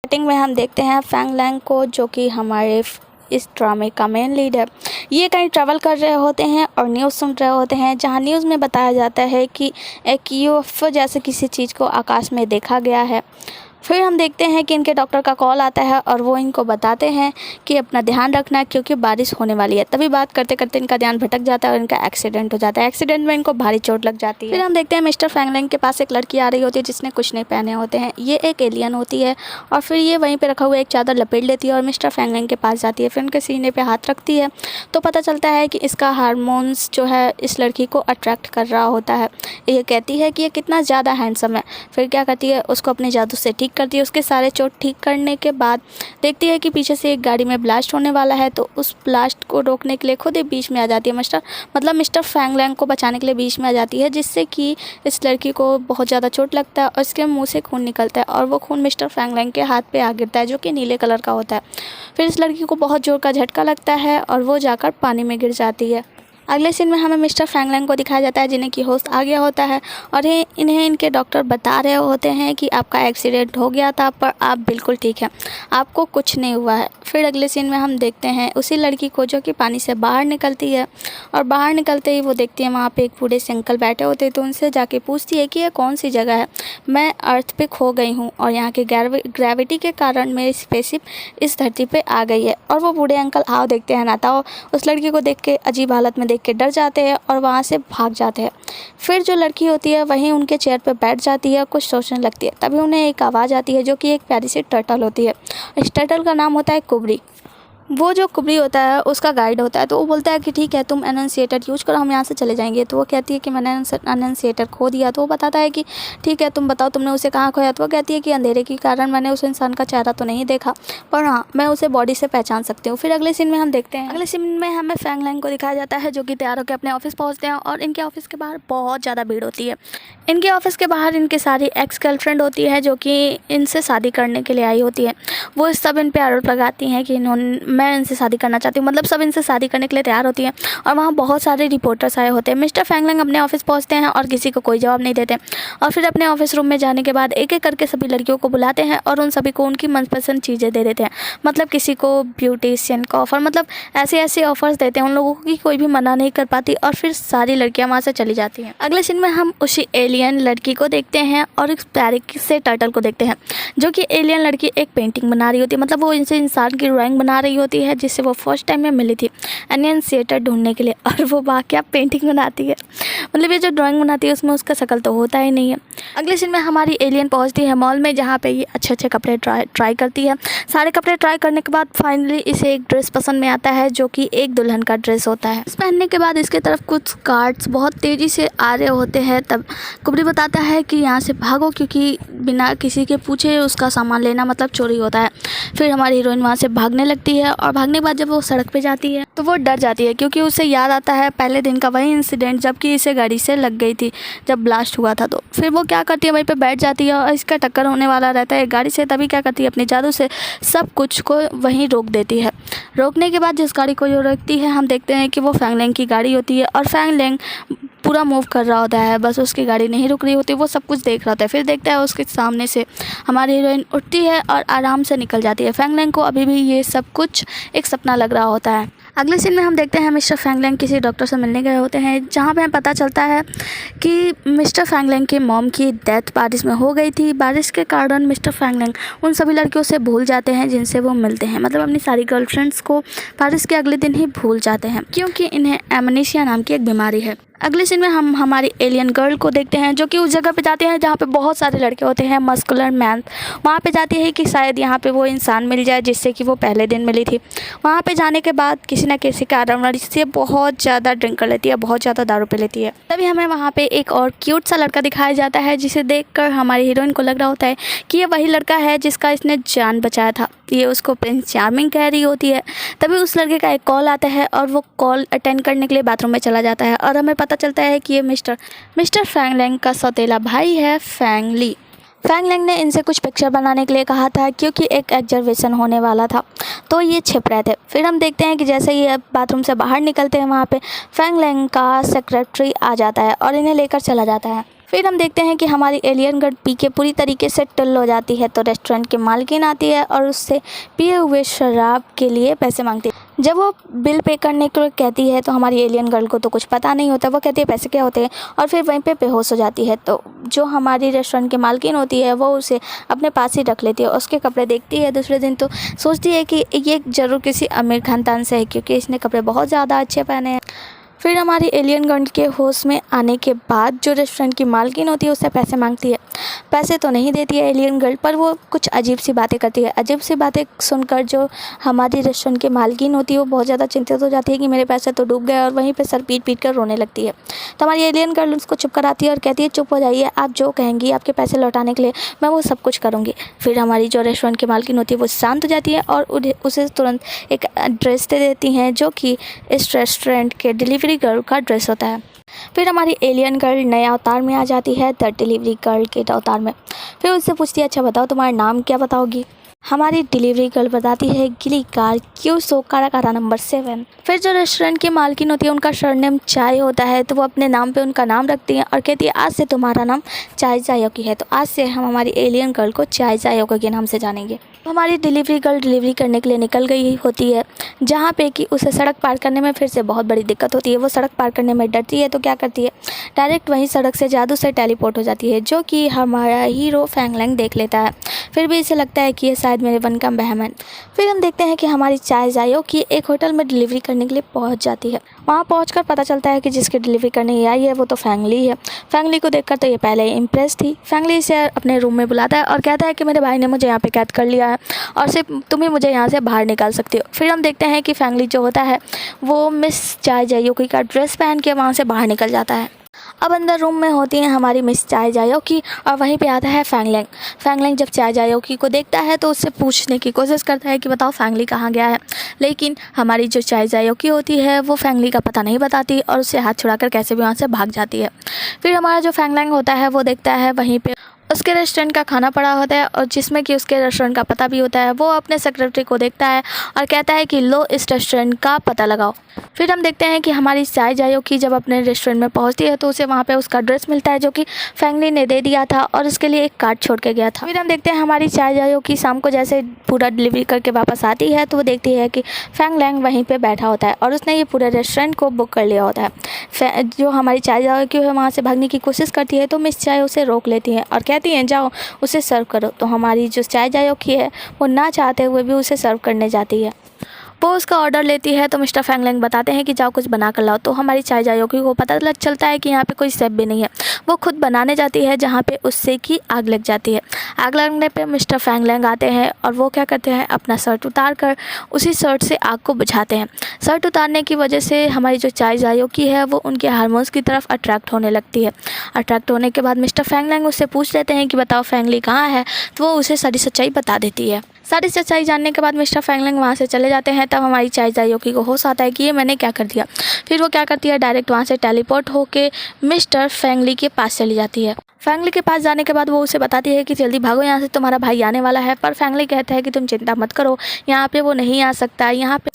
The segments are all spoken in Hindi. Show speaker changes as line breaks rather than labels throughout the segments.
स्टार्टिंग में हम देखते हैं फैंग लैंग को, जो कि हमारे इस ड्रामे का मेन लीड है। ये कहीं ट्रैवल कर रहे होते हैं और न्यूज़ सुन रहे होते हैं, जहां न्यूज़ में बताया जाता है कि एक यूएफओ जैसे किसी चीज़ को आकाश में देखा गया है। फिर हम देखते हैं कि इनके डॉक्टर का कॉल आता है और वो इनको बताते हैं कि अपना ध्यान रखना क्योंकि बारिश होने वाली है। तभी बात करते करते इनका ध्यान भटक जाता है और इनका एक्सीडेंट हो जाता है। एक्सीडेंट में इनको भारी चोट लग जाती है। फिर हम देखते हैं मिस्टर फैंग लैंग के पास एक लड़की आ रही होती है जिसने कुछ नहीं पहने होते हैं। ये एक एलियन होती है और फिर ये वहीं पर रखा हुआ एक चादर लपेट लेती है और मिस्टर फैंग लैंग के पास जाती है। फिर उनके सीने पर हाथ रखती है तो पता चलता है कि इसका हार्मोन्स जो है इस लड़की को अट्रैक्ट कर रहा होता है। ये कहती है कि ये कितना ज़्यादा हैंडसम है। फिर क्या करती है, उसको अपने जादू से ठीक करती है। उसके सारे चोट ठीक करने के बाद देखती है कि पीछे से एक गाड़ी में ब्लास्ट होने वाला है, तो उस ब्लास्ट को रोकने के लिए खुद ही बीच में आ जाती है। मिस्टर फैंग लैंग को बचाने के लिए बीच में आ जाती है, जिससे कि इस लड़की को बहुत ज़्यादा चोट लगता है और इसके मुंह से खून निकलता है और वो खून मिस्टर फैंग लैंग के हाथ पे आ गिरता है, जो कि नीले कलर का होता है। फिर इस लड़की को बहुत जोर का झटका लगता है और वो जाकर पानी में गिर जाती है। अगले सीन में हमें मिस्टर फैंग लैंग को दिखाया जाता है जिन्हें की होश आ गया होता है और इन्हें इनके डॉक्टर बता रहे होते हैं कि आपका एक्सीडेंट हो गया था पर आप बिल्कुल ठीक हैं, आपको कुछ नहीं हुआ है। फिर अगले सीन में हम देखते हैं उसी लड़की को जो कि पानी से बाहर निकलती है और बाहर निकलते ही वो देखती है वहाँ पे एक बूढ़े से अंकल बैठे होते हैं, तो उनसे जाके पूछती है कि ये कौन सी जगह है। मैं अर्थ पे खो गई हूँ और यहाँ के ग्रेविटी के कारण मेरी स्पेसशिप इस धरती पे आ गई है। और वो बूढ़े अंकल आओ देखते हैं ना, तो उस लड़की को देख के अजीब हालत में देख के डर जाते हैं और वहाँ से भाग जाते हैं। फिर जो लड़की होती है वहीं उनके चेयर पर बैठ जाती है, कुछ सोचने लगती है। तभी उन्हें एक आवाज़ आती है जो कि एक प्यारी सी टर्टल होती है। इस टर्टल का नाम होता है कुबरी। वो जो कुबरी होता है उसका गाइड होता है, तो वो बोलता है कि ठीक है तुम एनन्सिएटर यूज करो, हम यहाँ से चले जाएंगे। तो वो कहती है कि मैंने एनन्सिएटर खो दिया। तो वो बताता है कि ठीक है तुम बताओ तुमने उसे कहाँ खोया। तो वो कहती है कि अंधेरे के कारण मैंने उस इंसान का चेहरा तो नहीं देखा, पर हाँ मैं उसे बॉडी से पहचान सकती हूँ। फिर अगले सीन में हम देखते हैं, अगले सीन में हमें फैंग लैंग को दिखाया जाता है जो कि तैयार होकर अपने ऑफिस पहुँचते हैं और इनके ऑफिस के बाहर बहुत ज़्यादा भीड़ होती है। इनके ऑफिस के बाहर इनकी सारी एक्स गर्लफ्रेंड होती है जो कि इनसे शादी करने के लिए आई होती है। वो सब इन पर आरोप लगाती हैं कि मैं इनसे शादी करना चाहती हूँ, मतलब सब इनसे शादी करने के लिए तैयार होती हैं। और वहाँ बहुत सारे रिपोर्टर्स आए होते हैं। मिस्टर फैंग लैंग अपने ऑफिस पहुँचते हैं और किसी को कोई जवाब नहीं देते और फिर अपने ऑफिस रूम में जाने के बाद एक एक करके सभी लड़कियों को बुलाते हैं और उन सभी को उनकी मनपसंद चीज़ें दे देते हैं। मतलब किसी को ब्यूटिशियन का ऑफ़र, मतलब ऐसे ऐसे ऑफर्स देते हैं उन लोगों की कोई भी मना नहीं कर पाती और फिर सारी लड़कियाँ वहाँ से चली जाती हैं। अगले सीन में हम उसी एलियन लड़की को देखते हैं और एक प्यारे से टर्टल को देखते हैं, जो कि एलियन लड़की एक पेंटिंग बना रही होती है। मतलब वो इनसे इंसान की ड्राइंग बना रही होती है जिससे वो फर्स्ट टाइम में मिली थी एनन्सिएटर ढूंढने के लिए, और वो वाकया पेंटिंग बनाती है। मतलब ये जो ड्राइंग बनाती है उसमें उसका शक्ल तो होता ही नहीं है। अगले सीन में हमारी एलियन पहुंचती है मॉल में, जहाँ पे ये अच्छे अच्छे कपड़े ट्राई करती है। सारे कपड़े ट्राई करने के बाद फाइनली इसे एक ड्रेस पसंद में आता है जो कि एक दुल्हन का ड्रेस होता है। इस पहनने के बाद इसके तरफ कुछ गार्ड्स बहुत तेज़ी से आ रहे होते हैं। तब कुबरी बताता है कि यहाँ से भागो क्योंकि बिना किसी के पूछे उसका सामान लेना मतलब चोरी होता है। फिर हमारी हीरोइन वहाँ से भागने लगती है और भागने के बाद जब वो सड़क पे जाती है तो वो डर जाती है क्योंकि उसे याद आता है पहले दिन का वही इंसिडेंट जबकि इसे गाड़ी से लग गई थी जब ब्लास्ट हुआ था। तो फिर वो क्या करती है, वहीं पे बैठ जाती है और इसका टक्कर होने वाला रहता है गाड़ी से। तभी क्या करती है, अपने जादू से सब कुछ को वहीं रोक देती है। रोकने के बाद जिस गाड़ी को जो रोकती है हम देखते हैं कि वो फैंग लैंग की गाड़ी होती है और फैंग लैंग पूरा मूव कर रहा होता है, बस उसकी गाड़ी नहीं रुक रही होती, वो सब कुछ देख रहा होता है। फिर देखता है उसके सामने से हमारी हीरोइन उठती है और आराम से निकल जाती है। फैंग लैंग को अभी भी ये सब कुछ एक सपना लग रहा होता है। अगले सीन में हम देखते हैं मिस्टर फैंग लैंग किसी डॉक्टर से मिलने गए होते हैं, जहाँ पे हमें पता चलता है कि मिस्टर फैंग लैंग की मॉम की डेथ बारिश में हो गई थी। बारिश के कारण मिस्टर फैंग लैंग उन सभी लड़कियों से भूल जाते हैं जिनसे वो मिलते हैं, मतलब अपनी सारी गर्लफ्रेंड्स को बारिश के अगले दिन ही भूल जाते हैं क्योंकि इन्हें एमनेशिया नाम की एक बीमारी है। अगले सीन में हम हमारी एलियन गर्ल को देखते हैं जो कि उस जगह पे जाते हैं जहाँ पे बहुत सारे लड़के होते हैं, मस्कुलर मैन। वहाँ पे जाती है कि शायद यहाँ पे वो इंसान मिल जाए जिससे कि वो पहले दिन मिली थी। वहाँ पे जाने के बाद किसी न किसी कारण से बहुत ज़्यादा ड्रिंक कर लेती है, बहुत ज़्यादा दारू पी लेती है। तभी हमें वहाँ पे एक और क्यूट सा लड़का दिखाया जाता है जिसे देखकर हमारी हीरोइन को लग रहा होता है कि ये वही लड़का है जिसका इसने जान बचाया था। ये उसको प्रिंस चार्मिंग कह रही होती है। तभी उस लड़के का एक कॉल आता है और वो कॉल अटेंड करने के लिए बाथरूम में चला जाता है और हमें पता चलता है कि ये मिस्टर फैंग लैंग का सौतेला भाई है फैंग ली। फैंग लैंग ने इनसे कुछ पिक्चर बनाने के लिए कहा था क्योंकि एक एग्जीबिशन होने वाला था, तो ये छिप रहे थे। फिर हम देखते हैं कि जैसे ये बाथरूम से बाहर निकलते हैं वहाँ पे फैंग लैंग का सेक्रेटरी आ जाता है और इन्हें लेकर चला जाता है। फिर हम देखते हैं कि हमारी एलियन गर्ल पी के पूरी तरीके से टुल्ल हो जाती है, तो रेस्टोरेंट की मालकिन आती है और उससे पिए हुए शराब के लिए पैसे मांगती है। जब वो बिल पे करने को कहती है तो हमारी एलियन गर्ल को तो कुछ पता नहीं होता, वो कहती है पैसे क्या होते हैं, और फिर वहीं पे बेहोश हो जाती है। तो जो हमारी रेस्टोरेंट की मालकिन होती है वो उसे अपने पास ही रख लेती है। उसके कपड़े देखती है दूसरे दिन तो सोचती है कि ये ज़रूर किसी अमीर खानदान से है, क्योंकि इसने कपड़े बहुत ज़्यादा अच्छे पहने हैं। फिर हमारी एलियन गर्ल के होश में आने के बाद जो रेस्टोरेंट की मालकिन होती है उससे पैसे मांगती है। पैसे तो नहीं देती है एलियन गर्ल, पर वो कुछ अजीब सी बातें करती है। अजीब सी बातें सुनकर जो हमारी रेस्टोरेंट की मालकिन होती है वो बहुत ज़्यादा चिंतित हो जाती है कि मेरे पैसे तो डूब गए, और वहीं पे सर पीट पीट कर रोने लगती है। तो हमारी एलियन गर्ल उसको चुप कराती है और कहती है चुप हो जाइए, आप जो कहेंगी आपके पैसे लौटाने के लिए मैं वो सब कुछ करूँगी। फिर हमारी जो रेस्टोरेंट की मालकिन होती है वो शांत हो जाती है और उसे तुरंत एक ड्रेस दे देती हैं, जो कि इस रेस्टोरेंट के डिलीवरी गर्ल का ड्रेस होता है। फिर हमारी एलियन गर्ल नए अवतार में आ जाती है, द डिलीवरी गर्ल के अवतार में। फिर उससे पूछती है अच्छा बताओ तुम्हारा नाम क्या बताओगी। हमारी डिलीवरी गर्ल बताती है गिली कार क्यू सो कारा नंबर 7। फिर जो रेस्टोरेंट की मालकिन होती है उनका सरनेम चाय होता है, तो वो अपने नाम पे उनका नाम रखती हैं और कहती है आज से तुम्हारा नाम चाय जायोकी है। तो आज से हम हमारी एलियन गर्ल को चाय जायोकी के नाम से जानेंगे। तो हमारी डिलीवरी गर्ल डिलीवरी करने के लिए निकल गई होती है, जहाँ पे कि उसे सड़क पार करने में फिर से बहुत बड़ी दिक्कत होती है। वो सड़क पार करने में डरती है, तो क्या करती है डायरेक्ट वहीं सड़क से जादू से टेलीपोर्ट हो जाती है, जो कि हमारा हीरो फैंग लैंग देख लेता है। फिर भी इसे लगता है कि ये शायद मेरे वन का वहम है। फिर हम देखते हैं कि हमारी चाय जायोकी एक होटल में डिलीवरी करने के लिए पहुंच जाती है। वहां पहुंचकर पता चलता है कि जिसकी डिलीवरी करने आई है वो तो फैंगली है। फैंगली को देखकर तो ये पहले ही इम्प्रेस थी। फैंगली इसे अपने रूम में बुलाता है और कहता है कि मेरे भाई ने मुझे यहाँ पे कैद कर लिया है और सिर्फ तुम ही मुझे यहाँ से बाहर निकाल सकती हो। फिर हम देखते हैं कि फैंगली जो होता है वो मिस चाय जायोकी का ड्रेस पहन के वहाँ से बाहर निकल जाता है। अब अंदर रूम में होती है हमारी मिस चाय जायोकी और वहीं पे आता है फैंग लैंग। फैंग लैंग जब चाय जायोकी को देखता है तो उससे पूछने की कोशिश करता है कि बताओ फैंगली कहाँ गया है, लेकिन हमारी जो चाय जायोकी होती है वो फैंगली का पता नहीं बताती और उससे हाथ छुड़ाकर कैसे भी वहाँ से भाग जाती है। फिर हमारा जो फैंग लैंग होता है वो देखता है वहीं पे उसके रेस्टोरेंट का खाना पड़ा होता है और जिसमें कि उसके रेस्टोरेंट का पता भी होता है। वो अपने सेक्रेटरी को देखता है और कहता है कि लो इस रेस्टोरेंट का पता लगाओ। फिर हम देखते हैं कि हमारी चाय जायोकी जब अपने रेस्टोरेंट में पहुंचती है तो उसे वहां पे उसका ड्रेस मिलता है, जो कि फैंगली ने दे दिया था और उसके लिए एक कार्ड छोड़ के गया था। फिर हम देखते हैं हमारी चाय जायोकी शाम को जैसे पूरा डिलीवरी करके वापस आती है तो वो देखती है कि फैंग लैंग वहीं पर बैठा होता है और उसने ये पूरे रेस्टोरेंट को बुक कर लिया होता है। जो हमारी चाय जायोकी है वहाँ से भागने की कोशिश करती है तो मिस चाय उसे रोक लेती है और कहती हैं जाओ उसे सर्व करो। तो हमारी जो चाय जायोकी है वो ना चाहते हुए भी उसे सर्व करने जाती है। वो उसका ऑर्डर लेती है तो मिस्टर फैंग लैंग बताते हैं कि जाओ कुछ बना कर लाओ। तो हमारी चाय जायोकी को पता लग चलता है कि यहाँ पे कोई शेफ भी नहीं है। वो खुद बनाने जाती है, जहाँ पे उससे की आग लग जाती है। आग लगने पे मिस्टर फैंग लैंग आते हैं और वो क्या करते हैं अपना शर्ट उतार कर उसी शर्ट से आग को बुझाते हैं। शर्ट उतारने की वजह से हमारी जो चाय जायोकी है वो उनके हार्मोन्स की तरफ अट्रैक्ट होने लगती है। अट्रैक्ट होने के बाद मिस्टर फैंग लैंग उससे पूछ लेते हैं कि बताओ फैंगली कहाँ है, तो वो उसे सारी सच्चाई बता देती है। सारी सच्चाई जानने के बाद मिस्टर फैंग लैंग वहाँ से चले जाते हैं। तब हमारी चाय जायोकी को होश आता है कि ये मैंने क्या कर दिया। फिर वो क्या करती है डायरेक्ट वहाँ से टेलीपोर्ट होके मिस्टर फैंगली के पास चली जाती है। फैंगली के पास जाने के बाद वो उसे बताती है कि जल्दी भागो यहाँ से, तुम्हारा भाई आने वाला है। पर फैंगली कहता है कि तुम चिंता मत करो, यहाँ पे वो नहीं आ सकता, यहाँ पे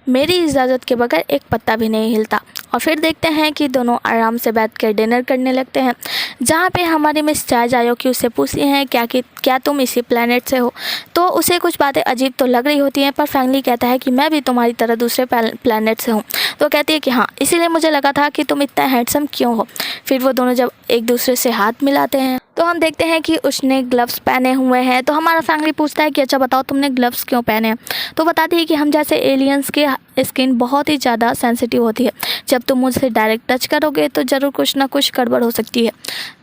मेरी इजाज़त के बगैर एक पत्ता भी नहीं हिलता। और फिर देखते हैं कि दोनों आराम से बैठ कर डिनर करने लगते हैं, जहाँ पे हमारी मिस चाय जायोकी उससे पूछती हैं क्या तुम इसी प्लेनेट से हो। तो उसे कुछ बातें अजीब तो लग रही होती हैं, पर फैंगली कहता है कि मैं भी तुम्हारी तरह दूसरे प्लेनेट से हूँ। तो कहती है कि हाँ, इसीलिए मुझे लगा था कि तुम इतना हैंडसम क्यों हो। फिर वो दोनों जब एक दूसरे से हाथ मिलाते हैं तो हम देखते हैं कि उसने ग्लव्स पहने हुए हैं। तो हमारा फैंगली पूछता है कि अच्छा बताओ तुमने ग्लव्स क्यों पहने हैं। तो बताती है कि हम जैसे एलियंस के स्किन बहुत ही ज़्यादा सेंसिटिव होती है, जब तुम मुझसे डायरेक्ट टच करोगे तो ज़रूर कुछ ना कुछ गड़बड़ हो सकती है।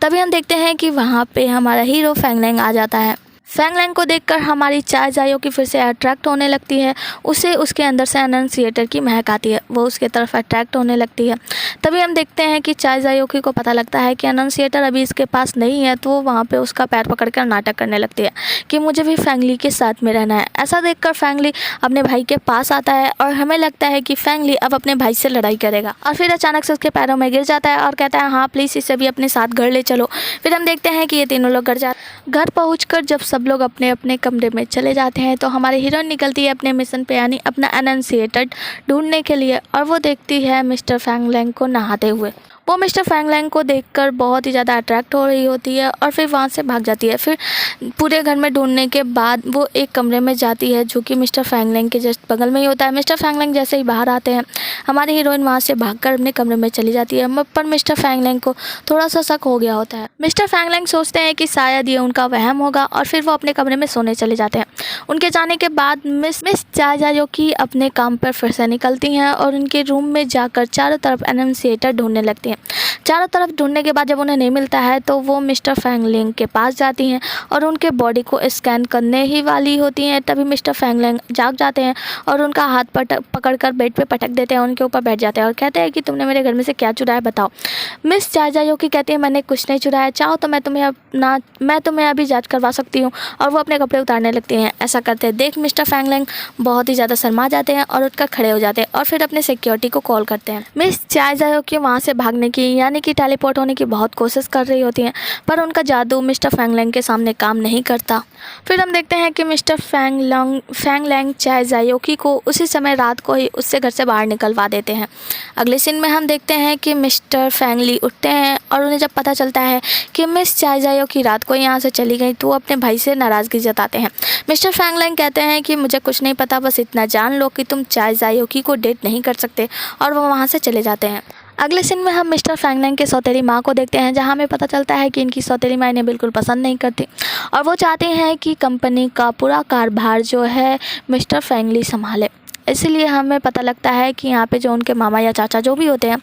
तभी हम देखते हैं कि वहाँ पे हमारा हीरो फैंग लैंग आ जाता है। फैंग लैंग को देखकर हमारी चाय जायोकी फिर से अट्रैक्ट होने लगती है। उसे उसके अंदर से अनन्सिएटर की महक आती है, वो उसके तरफ अट्रैक्ट होने लगती है। तभी हम देखते हैं कि चाय जायोकी को पता लगता है कि अनन्सिएटर अभी इसके पास नहीं है, तो वो वहाँ पे उसका पैर पकड़कर नाटक करने लगती है कि मुझे भी फैंगली के साथ में रहना है। ऐसा देखकर फैंगली अपने भाई के पास आता है और हमें लगता है कि फैंगली अब अपने भाई से लड़ाई करेगा। और फिर अचानक से उसके पैरों में गिर जाता है और कहता है हाँ प्लीज़ इसे भी अपने साथ घर ले चलो। फिर हम देखते हैं कि ये तीनों लोग घर पहुँच जब सब लोग अपने अपने कमरे में चले जाते हैं तो हमारी हीरोइन निकलती है अपने मिशन पे, यानी अपना अनन्सिएटर ढूंढने के लिए। और वो देखती है मिस्टर फैंग लैंग को नहाते हुए। वो मिस्टर फैंग लैंग को देखकर बहुत ही ज़्यादा अट्रैक्ट हो रही होती है और फिर वहाँ से भाग जाती है। फिर पूरे घर में ढूंढने के बाद वो एक कमरे में जाती है जो कि मिस्टर फैंग लैंग के जस्ट बगल में ही होता है। मिस्टर फैंग लैंग जैसे ही बाहर आते हैं, हमारी हीरोइन वहाँ से भागकर अपने कमरे में चली जाती है। पर मिस्टर फैंग लैंग को थोड़ा सा शक हो गया होता है। मिस्टर फैंग लैंग सोचते हैं कि शायद ये उनका वहम होगा और फिर वो अपने कमरे में सोने चले जाते हैं। उनके जाने के बाद मिस चायजायोकी अपने काम पर फिर से निकलती हैं और उनके रूम में जाकर चारों तरफ एनन्सिएटर ढूंढने लगती हैं। चारों तरफ ढूंढने के बाद जब उन्हें नहीं मिलता है तो वो मिस्टर फैंग लैंग के पास जाती हैं और उनके बॉडी को स्कैन करने ही वाली होती हैं। तभी मिस्टर फैंग लैंग जाग जाते हैं और उनका हाथ पकड़कर बेड पे पटक देते हैं, उनके ऊपर बैठ जाते हैं और कहते हैं कि तुमने मेरे घर में से क्या चुराया बताओ। मिस चायजायोकी कहती है मैंने कुछ नहीं चुराया, चाहो तो मैं तुम्हें अभी जांच करवा सकती हूँ। और वो अपने कपड़े उतारने लगती हैं। ऐसा करते देख मिस्टर फैंग लैंग बहुत ही ज़्यादा शर्मा जाते हैं और उठकर खड़े हो जाते हैं और फिर अपने सिक्योरिटी को कॉल करते हैं। मिस चायजायोकी वहाँ से भागने की यानी कि टेलीपोर्ट होने की बहुत कोशिश कर रही होती हैं, पर उनका जादू मिस्टर फैंग लैंग के सामने काम नहीं करता। फिर हम देखते हैं कि मिस्टर फैंग लैंग चायजायोकी को उसी समय रात को ही उससे घर से बाहर निकलवा देते हैं। अगले सीन में हम देखते हैं कि मिस्टर फैंग ली उठते हैं और उन्हें जब पता चलता है कि मिस चायजायोकी रात को यहाँ से चली गई तो वो अपने भाई से नाराज़गी जताते हैं। मिस्टर फैंग लैंग कहते हैं कि मुझे कुछ नहीं पता, बस इतना जान लो कि तुम चायजायोकी को डेट नहीं कर सकते, और वो वहाँ से चले जाते हैं। अगले सीन में हम मिस्टर फैंग लैंग के सौतेली माँ को देखते हैं, जहाँ हमें पता चलता है कि इनकी सौतेली माँ इन्हें बिल्कुल पसंद नहीं करती और वो चाहते हैं कि कंपनी का पूरा कारभार जो है मिस्टर फैंग ली संभाले। इसलिए हमें पता लगता है कि यहाँ पे जो उनके मामा या चाचा जो भी होते हैं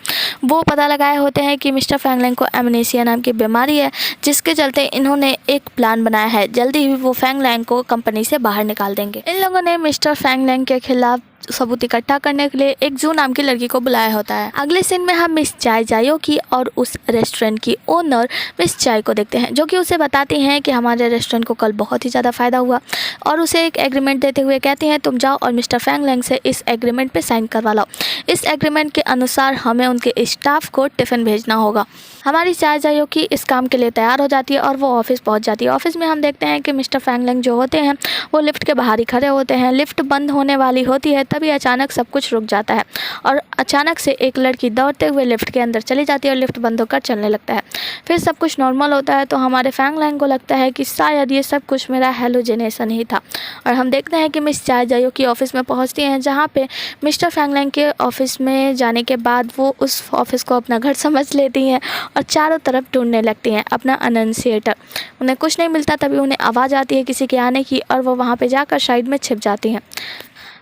वो पता लगाए होते हैं कि मिस्टर फैंग लैंग को एमनेसिया नाम की बीमारी है, जिसके चलते इन्होंने एक प्लान बनाया है। जल्दी ही वो फैंग लैंग को कंपनी से बाहर निकाल देंगे। इन लोगों ने मिस्टर फैंग लैंग के खिलाफ सबूत इकट्ठा करने के लिए एक जू नाम की लड़की को बुलाया होता है। अगले सीन में हम मिस चायजायोकी और उस रेस्टोरेंट की ओनर मिस चाय को देखते हैं, जो कि उसे बताती हैं कि हमारे रेस्टोरेंट को कल बहुत ही ज़्यादा फ़ायदा हुआ, और उसे एक एग्रीमेंट देते हुए कहती हैं तुम जाओ और मिस्टर फैंग लैंग से इस एग्रीमेंट पे साइन करवा लो। इस एग्रीमेंट के अनुसार हमें उनके स्टाफ को टिफ़िन भेजना होगा। हमारी चायजायोकी इस काम के लिए तैयार हो जाती है और वो ऑफिस पहुंच जाती है। ऑफिस में हम देखते हैं कि मिस्टर फैंग लैंग जो होते हैं वो लिफ्ट के बाहर ही खड़े होते हैं। लिफ्ट बंद होने वाली होती है, तभी अचानक सब कुछ रुक जाता है और अचानक से एक लड़की दौड़ते हुए लिफ्ट के अंदर चली जाती है और लिफ्ट बंद होकर चलने लगता है। फिर सब कुछ नॉर्मल होता है तो हमारे फैंग लैंग को लगता है कि शायद ये सब कुछ मेरा हेलोजिनेशन ही था, और हम देखते हैं कि मिस चायजायोकी ऑफिस में पहुंचती हैं, जहाँ पे मिस्टर फैंग लैंग के ऑफिस में जाने के बाद वो उस ऑफिस को अपना घर समझ लेती हैं और चारों तरफ ढूंढने लगती हैं अपना अनन्सिएटर। उन्हें कुछ नहीं मिलता, तभी उन्हें आवाज़ आती है किसी के आने की और वो वहाँ पे जाकर साइड में छिप जाती हैं।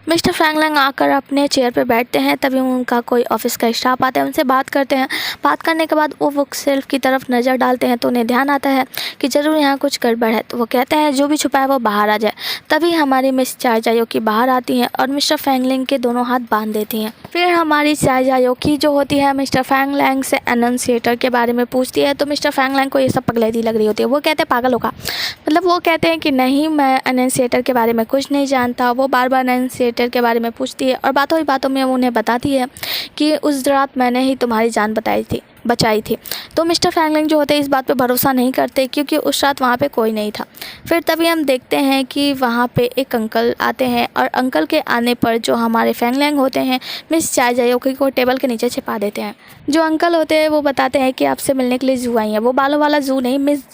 मिस्टर फैंग लैंग आकर अपने चेयर पर बैठते हैं, तभी उनका कोई ऑफिस का स्टाफ आता है, उनसे बात करते हैं। बात करने के बाद वो बुक शेल्फ की तरफ नज़र डालते हैं तो उन्हें ध्यान आता है कि ज़रूर यहाँ कुछ गड़बड़ है, तो वो कहते हैं जो भी छुपा है वो बाहर आ जाए। तभी हमारी मिस चायजायोकी बाहर आती हैं और मिस्टर फैंग लैंग के दोनों हाथ बांध देती हैं। फिर हमारी चायजायोकी जो होती है मिस्टर फैंग लैंग से एनन्सिएटर के बारे में पूछती है, तो मिस्टर फैंग लैंग को ये सब पगलैती लग रही होती है। वो कहते हैं पागल होगा, मतलब वो कहते हैं कि नहीं, मैं एनन्सिएटर के बारे में कुछ नहीं जानता। वो बार बार एनन्सिएटर के बारे में पूछती है और बातों ही बातों में वो उन्हें बताती है कि उस रात मैंने ही तुम्हारी जान बचाई थी। तो मिस्टर फैंग लैंग जो होते हैं इस बात पे भरोसा नहीं करते, क्योंकि उस रात वहाँ पे कोई नहीं था। फिर तभी हम देखते हैं कि वहाँ पे एक अंकल आते हैं और अंकल के आने पर जो हमारे फैंग लैंग होते हैं मिस चायजायोकी को टेबल के नीचे छिपा देते हैं। जो अंकल होते हैं वो बताते हैं कि आपसे मिलने के लिए जू आई हैं। वो बालों वाला जू नहीं, मिस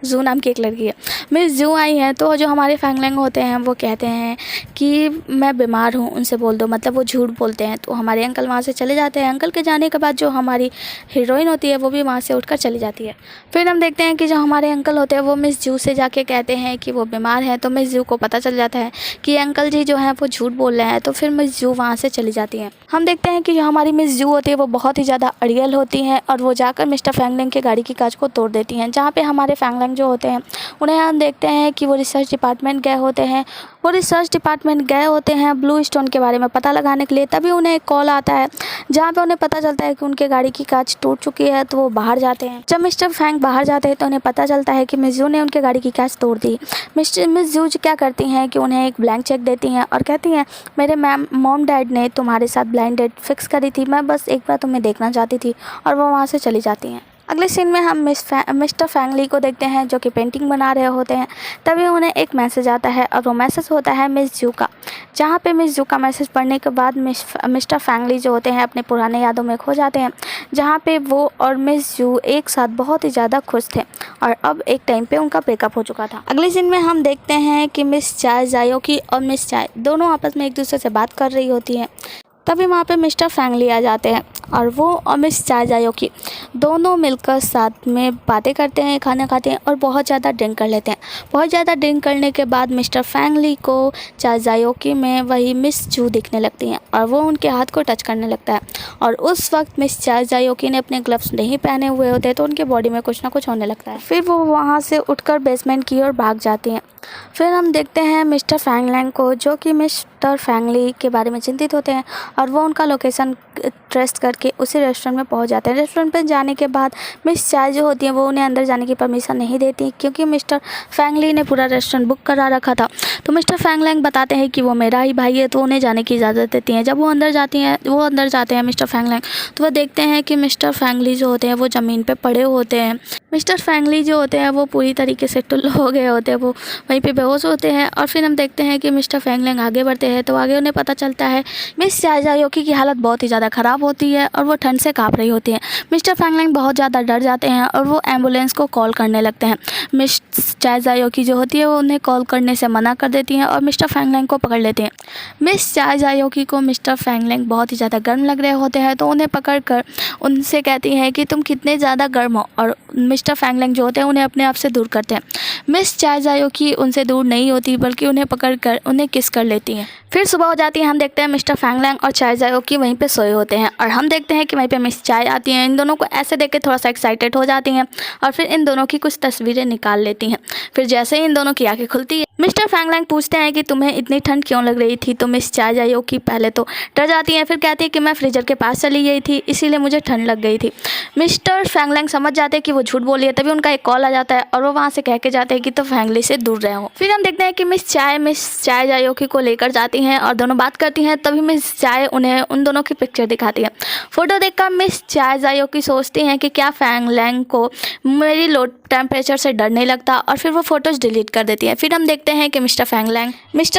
जू नाम की एक लड़की है, मिस जू आई हैं। तो जो हमारे फैंग लैंग होते हैं वो कहते हैं कि मैं बीमार हूँ, उनसे बोल दो, मतलब वो झूठ बोलते हैं। तो हमारे अंकल वहाँ से चले जाते हैं। अंकल के जाने के बाद जो हमारी हीरोइन होती है वो भी वहाँ से उठकर चली जाती है। फिर हम देखते हैं कि जो हमारे अंकल होते हैं वो मिस जू से जाके कहते हैं कि वो बीमार है। तो मिस जू को पता चल जाता है कि अंकल जी जो हैं वो झूठ बोल रहे हैं, तो फिर मिस जू वहाँ से चली जाती हैं। हम देखते हैं कि जो हमारी मिस जू होती है वो बहुत ही ज़्यादा अड़ियल होती हैं और वो जाकर मिस्टर फैंग लैंग के गाड़ी की कांच को तोड़ देती हैं। जहाँ पे हमारे फैंग लैंग जो होते हैं उन्हें हम देखते हैं कि वो रिसर्च डिपार्टमेंट गए होते हैं। ब्लू स्टोन के बारे में पता लगाने के लिए। तभी उन्हें एक कॉल आता है जहाँ पे उन्हें पता चलता है कि उनके गाड़ी की कांच टूट चुकी है, तो वो बाहर जाते हैं। जब मिस्टर फैंग बाहर जाते हैं तो उन्हें पता चलता है कि मिस जू ने उनके गाड़ी की कांच तोड़ दी। मिस जू क्या करती हैं कि उन्हें एक ब्लैंक चेक देती हैं और कहती हैं मेरे मॉम डैड ने तुम्हारे साथ ब्लाइंड डेट फिक्स करी थी, मैं बस एक बार तुम्हें देखना चाहती थी, और वो वहाँ से चली जाती हैं। अगले सीन में हम मिस्टर फैंग ली को देखते हैं जो कि पेंटिंग बना रहे होते हैं। तभी उन्हें एक मैसेज आता है और वो मैसेज होता है मिस जू का, जहाँ पे मिस जू का मैसेज पढ़ने के बाद मिस्टर फैंगली जो होते हैं अपने पुराने यादों में खो जाते हैं, जहाँ पे वो और मिस जू एक साथ बहुत ही ज़्यादा खुश थे और अब एक टाइम पे उनका ब्रेकअप हो चुका था। अगले सीन में हम देखते हैं कि मिस चाय जायोकी और मिस चाय दोनों आपस में एक दूसरे से बात कर रही होती हैं। तभी वहाँ पे मिस्टर फैंगली आ जाते हैं और वो और मिस चाय जायोकी दोनों मिलकर साथ में बातें करते हैं, खाना खाते हैं और बहुत ज़्यादा ड्रिंक कर लेते हैं। बहुत ज़्यादा ड्रिंक करने के बाद मिस्टर फैंगली को चाय जायोकी में वही मिस जू दिखने लगती हैं और वो उनके हाथ को टच करने लगता है और उस वक्त मिस चाय जायोकी ने अपने ग्लव्स नहीं पहने हुए होते तो उनके बॉडी में कुछ ना कुछ होने लगता है। फिर वो वहाँ से उठकर बेसमेंट की ओर भाग जाती हैं। फिर हम देखते हैं मिस्टर फैंगलैंग को जो कि मिस्टर फैंगली के बारे में चिंतित होते हैं और वो उनका लोकेशन ट्रेस करके उसी रेस्टोरेंट में पहुंच जाते हैं। रेस्टोरेंट पर जाने के बाद मिस चाय जो होती हैं वो उन्हें अंदर जाने की परमिशन नहीं देती क्योंकि मिस्टर फैंगली ने पूरा रेस्टोरेंट बुक करा रखा था। तो मिस्टर फैंगलैंग बताते हैं कि वो मेरा ही भाई है तो उन्हें जाने की इजाज़त देती हैं। जब वो अंदर जाते हैं मिस्टर फैंगलैंग तो वो देखते हैं कि मिस्टर फैंगली जो होते हैं वो ज़मीन पर पड़े होते हैं। मिस्टर फैंगली जो होते हैं वो पूरी तरीके से टुल्लू हो गए होते हैं, वो वहीं पे बेहोश होते हैं। और फिर हम देखते हैं कि मिस्टर फैंगलैंग आगे बढ़ते हैं तो आगे उन्हें पता चलता है मिस चाय जायोकी की हालत बहुत ही ज़्यादा ख़राब होती है और वो ठंड से काँप रही होती है। मिस्टर फैंगलैंग बहुत ज़्यादा डर जाते हैं और वो एम्बुलेंस को कॉल करने लगते हैं। मिस चाय जायोकी जो होती है वो उन्हें कॉल करने से मना कर देती हैं और मिस्टर फैंगलैंग को पकड़ लेते हैं। मिस चाय जायोकी को मिस्टर फैंगलैंग बहुत ही ज़्यादा गर्म लग रहे होते हैं तो उन्हें पकड़ कर उनसे कहती हैं कि तुम कितने ज़्यादा गर्म हो और मिस्टर फैंगलैंग जो होते हैं उन्हें अपने आप से दूर करते हैं। मिस चाय जायोकी उनसे दूर नहीं होती बल्कि उन्हें पकड़कर उन्हें किस कर लेती हैं। फिर सुबह हो जाती है। हम देखते हैं मिस्टर फैंगलैंग और चाय जायोकी वहीं पे सोए होते हैं और हम देखते हैं कि वहीं पे मिस चाय आती हैं। इन दोनों को ऐसे देख के थोड़ा सा एक्साइटेड हो जाती हैं और फिर इन दोनों की कुछ तस्वीरें निकाल लेती हैं। फिर जैसे ही इन दोनों की आंखें खुलती है मिस्टर फैंगलैंग पूछते हैं कि तुम्हें इतनी ठंड क्यों लग रही थी। तो मिस चाय जायोकी पहले तो डर जाती हैं, फिर कहती है कि मैं फ्रीजर के पास चली गई थी इसीलिए मुझे ठंड लग गई थी। मिस्टर फैंगलैंग समझ जाते हैं कि वो झूठ बोली है। तभी उनका एक कॉल आ जाता है और वो वहाँ से कह के जाते हैं कि तो फैंगली से दूर रहे हो। फिर हम देखते हैं कि मिस चाय जायोकी को लेकर जाती हैं और दोनों बात करती हैं। तभी मिस चाय उन्हें उन दोनों की पिक्चर दिखाती है। फोटो देखकर मिस चाय जायोकी सोचती हैं कि क्या फैंगलैंग को मेरी लो टेम्परेचर से डर नहीं लगता और फिर वो फ़ोटोज़ डिलीट कर देती हैं। फिर हम देखते हैं कि मिस्टर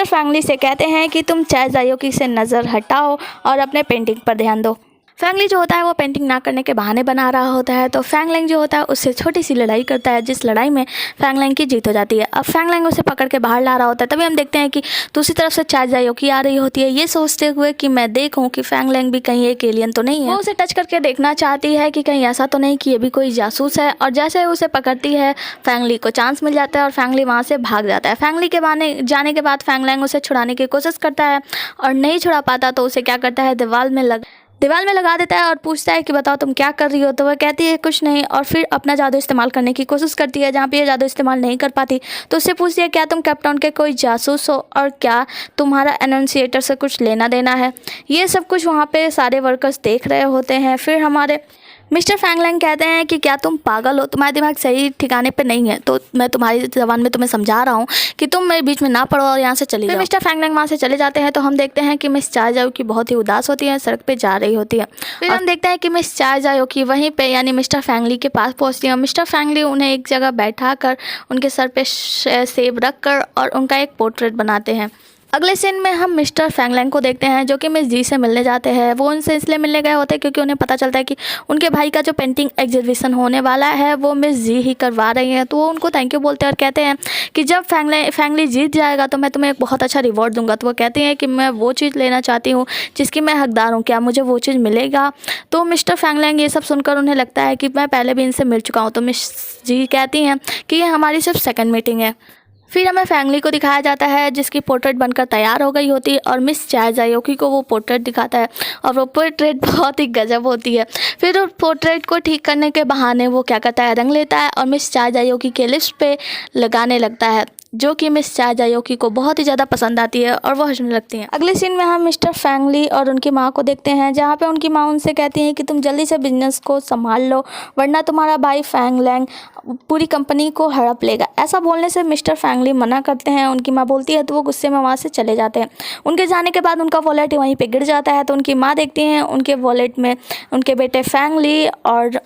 फैंगली से कहते हैं कि तुम चाय जायोकी से नज़र हटाओ और अपने पेंटिंग पर ध्यान दो। फैंगली जो होता है वो पेंटिंग ना करने के बहाने बना रहा होता है तो फैंगलैंग जो होता है उससे छोटी सी लड़ाई करता है जिस लड़ाई में फैंगलैंग की जीत हो जाती है। अब फैंगलैंग उसे पकड़ के बाहर ला रहा होता है। तभी हम देखते हैं कि दूसरी तरफ से चाय जायोकी आ रही होती है ये सोचते हुए कि मैं देखूं कि फैंगलैंग भी कहीं एक एलियन तो नहीं है। वो उसे टच करके देखना चाहती है कि कहीं ऐसा तो नहीं कि ये भी कोई जासूस है और जैसे उसे पकड़ती है फैंगली को चांस मिल जाता है और फैंगली वहाँ से भाग जाता है। फैंगली के जाने के बाद फैंगलैंग उसे छुड़ाने की कोशिश करता है और नहीं छुड़ा पाता तो उसे क्या करता है दीवार में लगा देता है और पूछता है कि बताओ तुम क्या कर रही हो। तो वह कहती है कुछ नहीं और फिर अपना जादू इस्तेमाल करने की कोशिश करती है। जहाँ पे ये जादू इस्तेमाल नहीं कर पाती तो उससे पूछती है क्या तुम कैप्टन के कोई जासूस हो और क्या तुम्हारा एनाउंसिएटर से कुछ लेना देना है। ये सब कुछ वहाँ पे सारे वर्कर्स देख रहे होते हैं। फिर हमारे मिस्टर फैंगलैंग कहते हैं कि क्या तुम पागल हो, तुम्हारा दिमाग सही ठिकाने पे नहीं है। तो मैं तुम्हारी ज़बान में तुम्हें समझा रहा हूँ कि तुम मेरे बीच में ना पड़ो और यहाँ से चली जाओ। मिस्टर फैंगलैंग वहाँ से चले जाते हैं तो हम देखते हैं कि मिस चाय जायोकी बहुत ही उदास होती है, सड़क पे जा रही होती है। फिर हम देखते हैं कि मिस चाय जायोकी वहीं पे यानी मिस्टर फैंगली के पास पहुँचती है। मिस्टर फैंगली उन्हें एक जगह बैठा कर उनके सर पे सेब रख कर और उनका एक पोर्ट्रेट बनाते हैं। अगले सीन में हम मिस्टर फैंगलैंग को देखते हैं जो कि मिस जी से मिलने जाते हैं। वो उनसे इसलिए मिलने गए होते हैं क्योंकि उन्हें पता चलता है कि उनके भाई का जो पेंटिंग एग्जीबिशन होने वाला है वो मिस जी ही करवा रही हैं। तो वो उनको थैंक यू बोलते हैं और कहते हैं कि जब फैंगली जीत जाएगा तो मैं तुम्हें एक बहुत अच्छा रिवॉर्ड दूंगा। तो वो कहती हैं कि मैं वो चीज़ लेना चाहती हूँ जिसकी मैं हकदार हूँ, क्या मुझे वो चीज़ मिलेगा। तो मिस्टर फैंगलैंग ये सब सुनकर उन्हें लगता है कि मैं पहले भी इनसे मिल चुका हूँ। तो मिस जी कहती हैं कि ये हमारी सिर्फ सेकेंड मीटिंग है। फिर हमें फैंगली को दिखाया जाता है जिसकी पोर्ट्रेट बनकर तैयार हो गई होती है और मिस चाय जायोकी को वो पोर्ट्रेट दिखाता है और वो पोर्ट्रेट बहुत ही गजब होती है। फिर उस पोर्ट्रेट को ठीक करने के बहाने वो क्या करता है, रंग लेता है और मिस चाय जायोकी के लिप्स पे लगाने लगता है जो कि मिस चाय जायोकी को बहुत ही ज़्यादा पसंद आती है और वो हंसने लगती हैं। अगले सीन में हम मिस्टर फैंगली और उनकी माँ को देखते हैं जहाँ पे उनकी माँ उनसे कहती हैं कि तुम जल्दी से बिजनेस को संभाल लो वरना तुम्हारा भाई फैंगलैंग पूरी कंपनी को हड़प लेगा। ऐसा बोलने से मिस्टर फैंगली मना करते हैं। उनकी माँ बोलती है तो वो गुस्से में वहाँ से चले जाते हैं। उनके जाने के बाद उनका वॉलेट वहीं पे गिर जाता है तो उनकी माँ देखती हैं उनके वॉलेट में उनके बेटे फैंगली और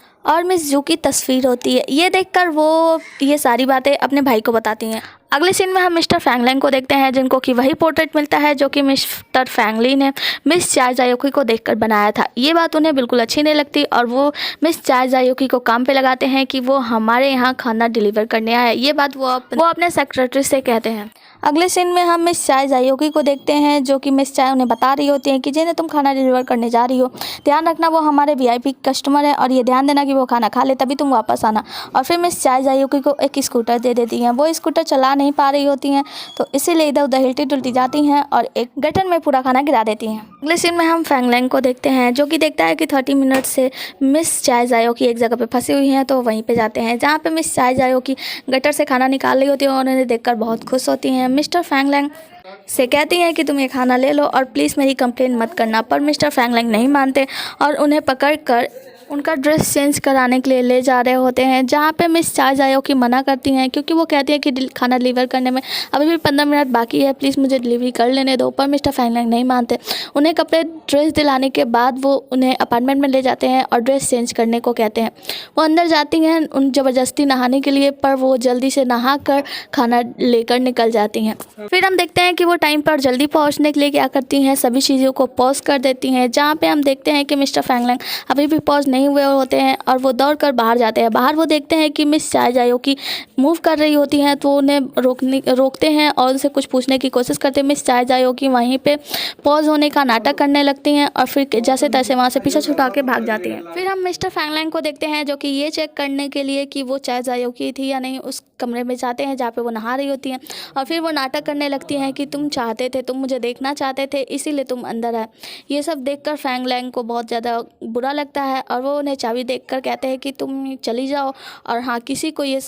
मिस जू की तस्वीर होती है। ये देखकर वो ये सारी बातें अपने भाई को बताती हैं। अगले सीन में हम मिस्टर फैंग लैंग को देखते हैं, जिनको कि वही पोर्ट्रेट मिलता है जो कि मिस्टर फैंग ली ने मिस चाय जायोकी को देखकर बनाया था। ये बात उन्हें बिल्कुल अच्छी नहीं लगती और वो मिस चाय जायोकी को काम पे लगाते हैं कि वो हमारे यहाँ खाना डिलीवर करने आए। ये बात वो अपने सेक्रेटरी से कहते हैं। अगले सीन में हम मिस चाय जायोकी को देखते हैं, जो कि मिस चाय उन्हें बता रही होती हैं कि जिन्हें तुम खाना डिलीवर करने जा रही हो, ध्यान रखना वो हमारे VIP कस्टमर है और ये ध्यान देना कि वो खाना खा ले तभी तुम वापस आना। और फिर मिस चाय जायोकी को एक स्कूटर दे देती हैं। वो स्कूटर चला नहीं पा रही होती हैं तो इसीलिए इधर उधर हिलती डुलती जाती हैं और एक गटर में पूरा खाना गिरा देती हैं। अगले सीन में हम फैंग लैंग को देखते हैं, जो कि देखता है कि 30 मिनट से मिस चाय जायोकी एक जगह पे फंसी हुई हैं, तो वहीं पे जाते हैं जहाँ पे मिस चाय जायोकी गटर से खाना निकाल रही होती है और उन्हें देखकर बहुत खुश होती हैं। मिस्टर फैंग लैंग से कहती हैं कि तुम ये खाना ले लो और प्लीज़ मेरी कंप्लेंट मत करना, पर मिस्टर फैंग लैंग नहीं मानते और उन्हें पकड़ कर उनका ड्रेस चेंज कराने के लिए ले जा रहे होते हैं, जहाँ पे मिस चाय जायोकी मना करती हैं क्योंकि वो कहती हैं कि खाना डिलीवर करने में अभी भी 15 मिनट बाकी है, प्लीज़ मुझे डिलीवरी कर लेने दो। पर मिस्टर फैंग लैंग नहीं मानते। उन्हें कपड़े ड्रेस दिलाने के बाद वो उन्हें अपार्टमेंट में ले जाते हैं और ड्रेस चेंज करने को कहते हैं। वो अंदर जाती हैं उन ज़बरदस्ती नहाने के लिए, पर वो जल्दी से नहा कर खाना लेकर निकल जाती हैं। फिर हम देखते हैं कि वो टाइम पर जल्दी पहुँचने के लिए क्या करती हैं, सभी चीज़ों को पॉज कर देती हैं, जहाँ पर हम देखते हैं कि मिस्टर फैंग लैंग अभी भी पॉज नहीं हुए होते हैं और वो दौड़कर बाहर जाते हैं। बाहर वो देखते हैं कि मिस चाय जायोकी मूव कर रही होती हैं, तो उन्हें रोकते हैं और उनसे कुछ पूछने की कोशिश करते हैं। मिस चाय जायोकी वहीं पे पॉज होने का नाटक करने लगती हैं और फिर जैसे तैसे वहाँ से पीछा छुड़ा के भाग जाती हैं। फिर हम मिस्टर फैंग लैंग को देखते हैं, जो कि ये चेक करने के लिए कि वो चाय जायोकी थी या नहीं, उस कमरे में जाते हैं जहाँ पे वो नहा रही होती हैं और फिर वो नाटक करने लगती हैं कि तुम चाहते थे, तुम मुझे देखना चाहते थे, इसीलिए तुम अंदर आए। ये सब देखकर फैंग लैंग को बहुत ज़्यादा बुरा लगता है और वो उन्हें चाबी देखकर कहते हैं कि तुम चली जाओ और हाँ, किसी को ये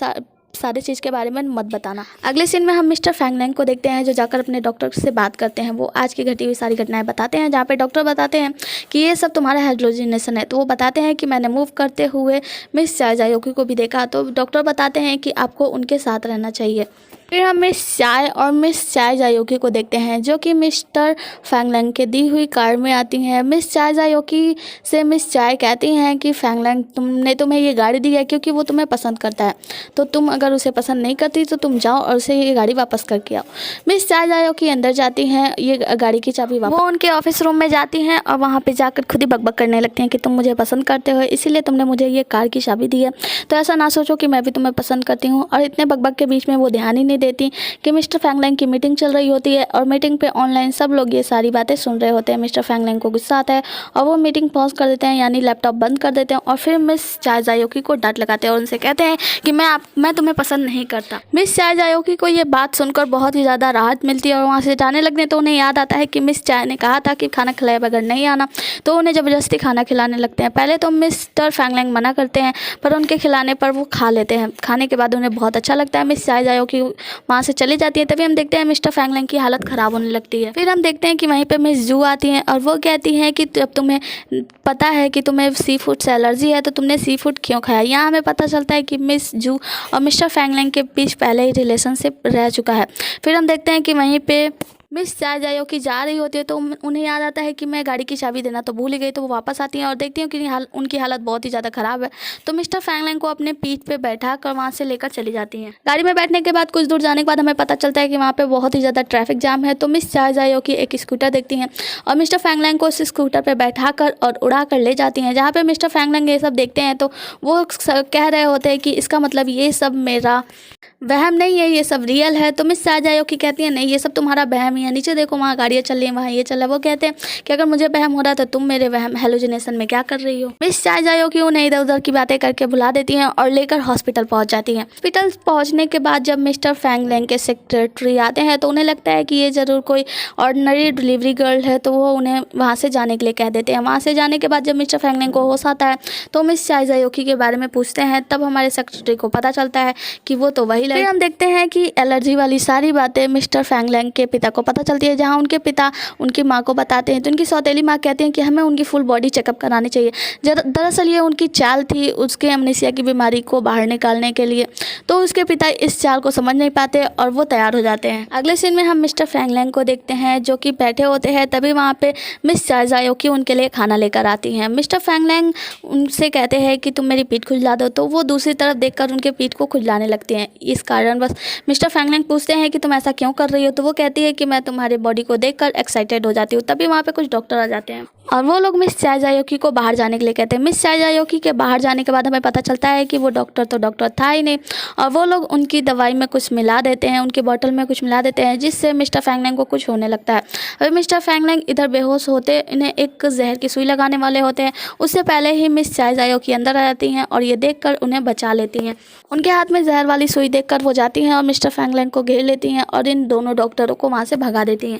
सारी चीज़ के बारे में मत बताना। अगले सीन में हम मिस्टर फैंग लैंग को देखते हैं, जो जाकर अपने डॉक्टर से बात करते हैं। वो आज की घटी हुई सारी घटनाएं बताते हैं, जहाँ पे डॉक्टर बताते हैं कि ये सब तुम्हारा हेलोजिनेशन है। तो वो बताते हैं कि मैंने मूव करते हुए मिस चाय जायोकी को भी देखा। तो डॉक्टर बताते हैं कि आपको उनके साथ रहना चाहिए। फिर हम मिस चाय और मिस चाय जायोकी को देखते हैं, जो कि मिस्टर फैंग लैंग के दी हुई कार में आती हैं। मिस चाय जायोकी से मिस चाय कहती हैं कि फैंग लैंग तुमने तुम्हें ये गाड़ी दी है क्योंकि वो तुम्हें पसंद करता है, तो तुम अगर उसे पसंद नहीं करती तो तुम जाओ और उसे ये गाड़ी वापस करके आओ। मिस चाय जायोकी अंदर जाती हैं, ये गाड़ी की चाबी वापस वो उनके ऑफिस रूम में जाती हैं और वहाँ पर जाकर खुद ही बकबक करने लगती हैं कि तुम मुझे पसंद करते हो, इसीलिए तुमने मुझे ये कार की चाबी दी है, तो ऐसा ना सोचो कि मैं भी तुम्हें पसंद करती हूँ। और इतने बकबक के बीच में वो ध्यान ही नहीं देती कि मिस्टर फैंग लैंग की मीटिंग चल रही होती है और मीटिंग पे ऑनलाइन सब लोग ये सारी बातें सुन रहे होते हैं। मिस्टर फैंग लैंग को गुस्सा आता है और वो मीटिंग पॉज कर देते हैं, यानी लैपटॉप बंद कर देते हैं और फिर मिस चाय जायोकी को डांट लगाते हैं और उनसे कहते हैं कि मैं तुम्हें पसंद नहीं करता। मिस चाय जायोकी को ये बात सुनकर बहुत ही ज़्यादा राहत मिलती है और वहाँ से जाने लगने तो उन्हें याद आता है कि मिस चाय ने कहा था कि खाना खिलाए बगैर नहीं आना, तो उन्हें ज़बरदस्ती खाना खिलाने लगते हैं। पहले तो मिस्टर फैंग लैंग मना करते हैं, पर उनके खिलाने पर वो खा लेते हैं। खाने के बाद उन्हें बहुत अच्छा लगता है। मिस चाय जायोकी वहाँ से चली जाती है। तभी हम देखते हैं मिस्टर फैंग लैंग की हालत ख़राब होने लगती है। फिर हम देखते हैं कि वहीं पे मिस जू आती हैं और वो कहती हैं कि जब तुम्हें पता है कि तुम्हें सी फूड से एलर्जी है तो तुमने सी फूड क्यों खाया। यहाँ हमें पता चलता है कि मिस जू और मिस्टर फैंग लैंग के बीच पहले ही रिलेशनशिप रह चुका है। फिर हम देखते हैं कि वहीं पे मिस चाय जायोकी जा रही होती है तो उन्हें याद आता है कि मैं गाड़ी की चाबी देना तो भूल ही गई, तो वो वापस आती हैं और देखती हैं कि उनकी हालत बहुत ही ज़्यादा ख़राब है। तो मिस्टर फैंग लैंग को अपने पीठ पे बैठा कर वहाँ से लेकर चली जाती हैं। गाड़ी में बैठने के बाद कुछ दूर जाने के बाद हमें पता चलता है कि वहाँ पे बहुत ही ज़्यादा ट्रैफिक जाम है। तो मिस चाय जायोकी एक स्कूटर देखती हैं और मिस्टर फैंग लैंग को उस स्कूटर पर बैठा कर और उड़ा कर ले जाती हैं। जहाँ पर मिस्टर फैंग लैंग ये सब देखते हैं तो वो कह रहे होते हैं कि इसका मतलब ये सब मेरा वहम नहीं है, ये सब रियल है। तो मिस चाय जायोकी कहती है नहीं, ये सब तुम्हारा वहम ही है, नीचे देखो वहाँ गाड़ियाँ चल रही हैं, वहाँ ये चल रहा है। वो कहते हैं कि अगर मुझे वहम हो रहा है तो तुम मेरे वहम हेलोजिनेशन में क्या कर रही हो। मिस चाय जायोकी उन्हें इधर उधर की बातें करके भुला देती हैं और लेकर हॉस्पिटल पहुँच जाती हैं। हॉस्पिटल पहुँचने के बाद जब मिस्टर फैंग लैंग के सेक्रेटरी आते हैं तो उन्हें लगता है कि ये ज़रूर कोई ऑर्डिनरी डिलीवरी गर्ल है, तो वो उन्हें वहाँ से जाने के लिए कह देते हैं। वहाँ से जाने के बाद जब मिस्टर फैंग लैंग को होश आता है तो मिस चाय जायोकी के बारे में पूछते हैं, तब हमारे सेक्रेटरी को पता चलता है कि वो तो वही। फिर हम देखते हैं कि एलर्जी वाली सारी बातें मिस्टर फैंग लैंग के पिता को पता पता चलती है, जहाँ उनके पिता उनकी माँ को बताते हैं। तो उनकी सौतेली माँ कहती हैं कि हमें उनकी फुल बॉडी चेकअप करानी चाहिए। दरअसल ये उनकी चाल थी उसके अमनेशिया की बीमारी को बाहर निकालने के लिए। तो उसके पिता इस चाल को समझ नहीं पाते और वो तैयार हो जाते हैं। अगले सीन में हम मिस्टर फैंग लैंग को देखते हैं जो कि बैठे होते हैं। तभी वहाँ पे मिस चाय जायोकी उनके लिए खाना लेकर आती हैं। मिस्टर फैंग लैंग उनसे कहते हैं कि तुम मेरी पीठ खुजला दो, तो वो दूसरी तरफ देखकर उनके पीठ को खुजलाने लगती हैं। इस कारण बस मिस्टर फैंग लैंग पूछते हैं कि तुम ऐसा क्यों कर रही हो। तो वो कहती है कि मैं तुम्हारे बॉडी को देखकर एक्साइटेड हो जाती हूँ। तभी वहाँ पे कुछ डॉक्टर आ जाते हैं और वो लोग मिस चाय जायोकी को बाहर जाने के लिए कहते हैं। मिस चाय जायोकी के बाहर जाने के बाद हमें पता चलता है कि वो डॉक्टर तो डॉक्टर था ही नहीं, और वो लोग उनकी दवाई में कुछ मिला देते हैं, उनकी बोतल में कुछ मिला देते हैं, जिससे मिस्टर फैंग लैंग को कुछ होने लगता है। अभी मिस्टर फैंग लैंग इधर बेहोश होते इन्हें एक जहर की सुई लगाने वाले होते हैं। उससे पहले ही मिस चाय जायोकी अंदर आ जाती हैं और ये देखकर उन्हें बचा लेती हैं। उनके हाथ में जहर वाली सुई देखकर वो जाती हैं और मिस्टर फैंग लैंग को घेर लेती हैं और इन दोनों डॉक्टरों को वहाँ से भगा देती हैं।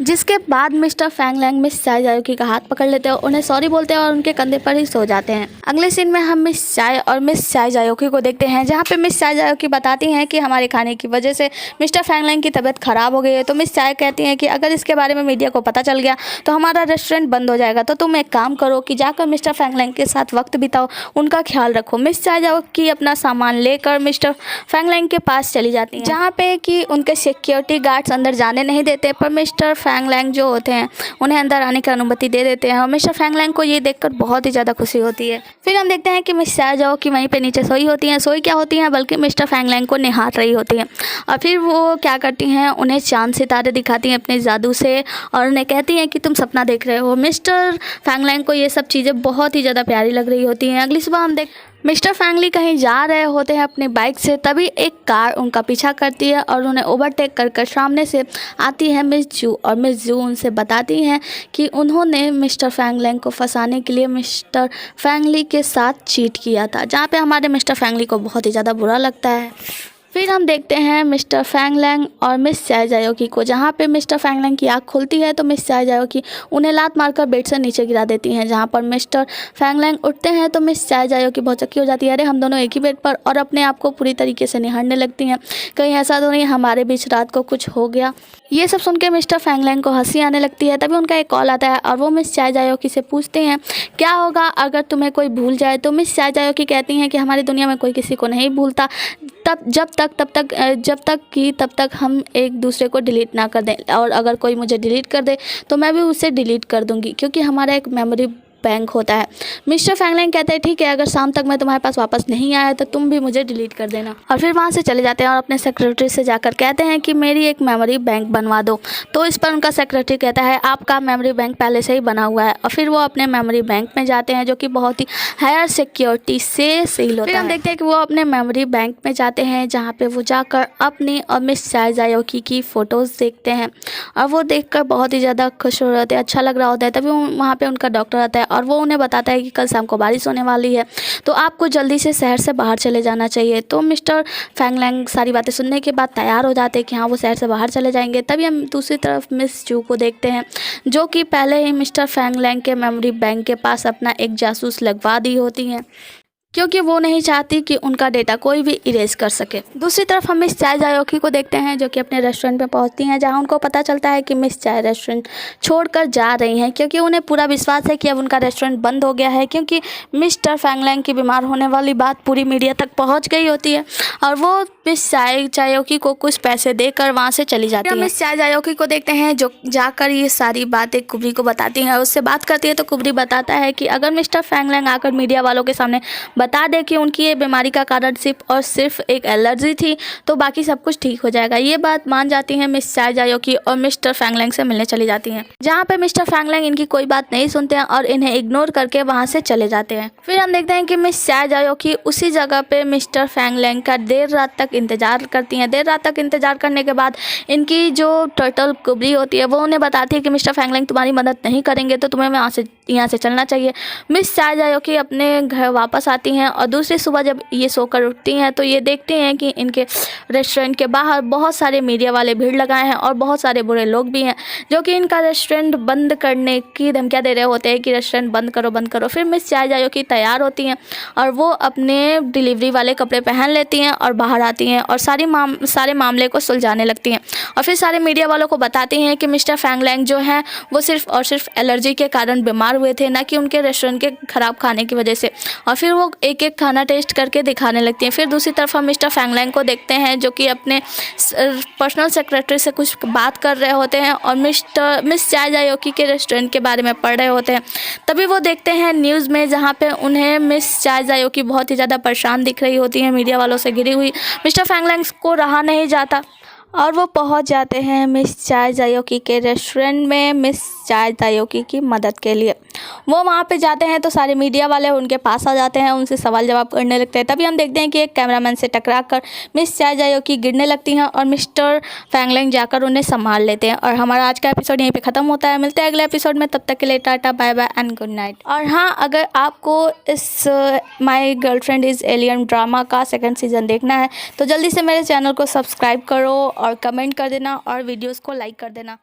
जिसके बाद मिस्टर फैंग लैंग मिस चाय जायोकी का हाथ पकड़ लेते हैं, उन्हें सॉरी बोलते हैं और उनके कंधे पर ही सो जाते हैं। अगले सीन में हम मिस चाय और मिस चाय जायोकी को देखते हैं, जहाँ पे मिस चाय जायोकी बताती हैं कि हमारे खाने की वजह से मिस्टर फैंग लैंग की तबीयत खराब हो गई है। तो मिस चाय कहती हैं कि अगर इसके बारे में मीडिया को पता चल गया तो हमारा रेस्टोरेंट बंद हो जाएगा। तो तुम एक काम करो कि जाकर मिस्टर फैंग लैंग के साथ वक्त बिताओ, उनका ख्याल रखो। मिस चाय जायोकी अपना सामान लेकर मिस्टर फैंग लैंग के पास चली जाती हैं, जहाँ पे कि उनके सिक्योरिटी गार्ड्स अंदर जाने नहीं देते, पर मिस्टर फैंग लैंग जो होते हैं उन्हें अंदर आने की अनुमति दे देते हैं। और मिस्टर फैंग लैंग को ये देखकर बहुत ही ज़्यादा खुशी होती है। फिर हम देखते हैं कि मिस चाय जायोकी वहीं पे नीचे सोई होती हैं। सोई क्या होती हैं, बल्कि मिस्टर फैंग लैंग को निहार रही होती हैं। और फिर वो क्या करती हैं, उन्हें चांद सितारे दिखाती हैं अपने जादू से और उन्हें कहती हैं कि तुम सपना देख रहे हो। मिस्टर फैंग लैंग को ये सब चीज़ें बहुत ही ज़्यादा प्यारी लग रही होती हैं। अगली सुबह हम मिस्टर फैंग ली कहीं जा रहे होते हैं अपनी बाइक से, तभी एक कार उनका पीछा करती है और उन्हें ओवरटेक कर सामने से आती है मिस जू। और मिस जू उनसे बताती हैं कि उन्होंने मिस्टर फैंग लैंग को फंसाने के लिए मिस्टर फैंग ली के साथ चीट किया था, जहाँ पे हमारे मिस्टर फैंग ली को बहुत ही ज़्यादा बुरा लगता है। फिर हम देखते हैं मिस्टर फैंग लैंग और मिस चाय जायोकी को, जहाँ पे मिस्टर फैंग लैंग की आँख खुलती है तो मिस चाय जायोकी उन्हें लात मारकर बेड से नीचे गिरा देती हैं। जहाँ पर मिस्टर फैंग लैंग उठते हैं तो मिस चाय जायोकी बहुत चक्की हो जाती है, अरे हम दोनों एक ही बेड पर, और अपने आप को पूरी तरीके से निहारने लगती हैं, कहीं ऐसा तो नहीं हमारे बीच रात को कुछ हो गया। ये सब सुन के मिस्टर फैंग लैंग को हंसी आने लगती है। तभी उनका एक कॉल आता है और वो मिस चाय जायोकी से पूछते हैं क्या होगा अगर तुम्हें कोई भूल जाए। तो मिस चाय जायोकी कहती हैं कि हमारी दुनिया में कोई किसी को नहीं भूलता, जब तक हम एक दूसरे को डिलीट ना कर दें, और अगर कोई मुझे डिलीट कर दे तो मैं भी उसे डिलीट कर दूंगी, क्योंकि हमारा एक मेमोरी बैंक होता है। मिस्टर फैंग लैंग कहते हैं ठीक है, अगर शाम तक मैं तुम्हारे पास वापस नहीं आया तो तुम भी मुझे डिलीट कर देना। और फिर वहाँ से चले जाते हैं और अपने सेक्रेटरी से जाकर कहते हैं कि मेरी एक मेमोरी बैंक बनवा दो। तो इस पर उनका सेक्रेटरी कहता है आपका मेमोरी बैंक पहले से ही बना हुआ है। और फिर वो अपने मेमोरी बैंक में जाते हैं, जो कि बहुत ही हायर सिक्योरिटी से सील होता है। हम देखते हैं कि वो अपने मेमोरी बैंक में जाते हैं, जहाँ पे वो जाकर अपनी और मिस चाय जायोकी की फ़ोटोज़ देखते हैं और वो देखकर बहुत ही ज़्यादा खुश हो रहे थे, अच्छा लग रहा होता है। तभी वहाँ पे उनका डॉक्टर आता है और वो उन्हें बताता है कि कल शाम को बारिश होने वाली है, तो आपको जल्दी से शहर से बाहर चले जाना चाहिए। तो मिस्टर फैंग लैंग सारी बातें सुनने के बाद तैयार हो जाते हैं कि हाँ वो शहर से बाहर चले जाएंगे। तभी हम दूसरी तरफ मिस जू को देखते हैं, जो कि पहले ही मिस्टर फैंग लैंग के मेमोरी बैंक के पास अपना एक जासूस लगवा दी होती हैं, क्योंकि वो नहीं चाहती कि उनका डेटा कोई भी इरेज कर सके। दूसरी तरफ हम मिस चाय जायोकी को देखते हैं, जो कि अपने रेस्टोरेंट में पहुंचती हैं, जहां उनको पता चलता है कि मिस चाय रेस्टोरेंट छोड़कर जा रही हैं, क्योंकि उन्हें पूरा विश्वास है कि अब उनका रेस्टोरेंट बंद हो गया है, क्योंकि मिस्टर फैंग लैंग की बीमार होने वाली बात पूरी मीडिया तक पहुँच गई होती है और वो मिस चाय जायोकी को कुछ पैसे देकर वहाँ से चली जाती है। मिस चाय जायोकी को देखते हैं जो जाकर ये सारी बातें कुबरी को बताती हैं, उससे बात करती है तो कुबरी बताता है कि अगर मिस्टर फैंग लैंग आकर मीडिया वालों के सामने बता दे कि उनकी ये बीमारी का कारण सिर्फ और सिर्फ एक एलर्जी थी तो बाकी सब कुछ ठीक हो जाएगा। ये बात मान जाती है मिस चाय जायोकी और मिस्टर फैंग लैंग से मिलने चली जाती हैं, जहाँ पे मिस्टर फैंग लैंग इनकी कोई बात नहीं सुनते हैं और इन्हें इग्नोर करके वहाँ से चले जाते हैं। फिर हम देखते हैं कि मिस चाय जायोकी उसी जगह पे मिस्टर फैंग लैंग का देर रात तक इंतजार करती हैं। देर रात तक इंतजार करने के बाद इनकी जो टर्टल कुबरी होती है वो उन्हें बताती है कि मिस्टर फैंग लैंग तुम्हारी मदद नहीं करेंगे तो तुम्हें यहाँ से चलना चाहिए। मिस चाय जायोकी अपने घर वापस आती हैं और दूसरी सुबह जब ये सोकर उठती हैं तो ये देखते हैं कि इनके रेस्टोरेंट के बाहर बहुत सारे मीडिया वाले भीड़ लगाए हैं और बहुत सारे बुरे लोग भी हैं जो कि इनका रेस्टोरेंट बंद करने की धमकियाँ दे रहे होते हैं कि रेस्टोरेंट बंद करो बंद करो। फिर मिस चाय जायोकी तैयार होती हैं और वो अपने डिलीवरी वाले कपड़े पहन लेती हैं और बाहर आती हैं और सारे मामले को सुलझाने लगती हैं और फिर सारे मीडिया वालों को बताती हैं कि मिस्टर फैंग लैंग जो हैं वो सिर्फ और सिर्फ एलर्जी के कारण बीमार हुए थे, ना कि उनके रेस्टोरेंट के ख़राब खाने की वजह से। और फिर वो एक एक खाना टेस्ट करके दिखाने लगती हैं। फिर दूसरी तरफ हम मिस्टर फैंग लैंग को देखते हैं जो कि अपने पर्सनल सेक्रेटरी से कुछ बात कर रहे होते हैं और मिस चाय जायोकी के रेस्टोरेंट के बारे में पढ़ रहे होते हैं। तभी वो देखते हैं न्यूज़ में जहाँ पे उन्हें मिस चाय जायोकी बहुत ही ज़्यादा परेशान दिख रही होती है, मीडिया वालों से घिरी हुई। मिस्टर फैंग लैंग को रहा नहीं जाता और वो पहुंच जाते हैं मिस चाय जायोकी के रेस्टोरेंट में मिस चाय जायोकी की मदद के लिए। वो वहाँ पे जाते हैं तो सारे मीडिया वाले उनके पास आ जाते हैं, उनसे सवाल जवाब करने लगते हैं। तभी हम देखते हैं कि एक कैमरामैन से टकरा कर मिस चाय जायोकी गिरने लगती हैं और मिस्टर फैंग लैंग जाकर उन्हें संभाल लेते हैं। और हमारा आज का एपिसोड यहीं पे ख़त्म होता है। मिलते हैं अगले एपिसोड में, तब तक के लिए tata bye bye and good night. और हाँ, अगर आपको इस my girlfriend is alien drama का सेकेंड सीज़न देखना है तो जल्दी से मेरे चैनल को सब्सक्राइब करो और कमेंट कर देना और वीडियोज़ को लाइक कर देना।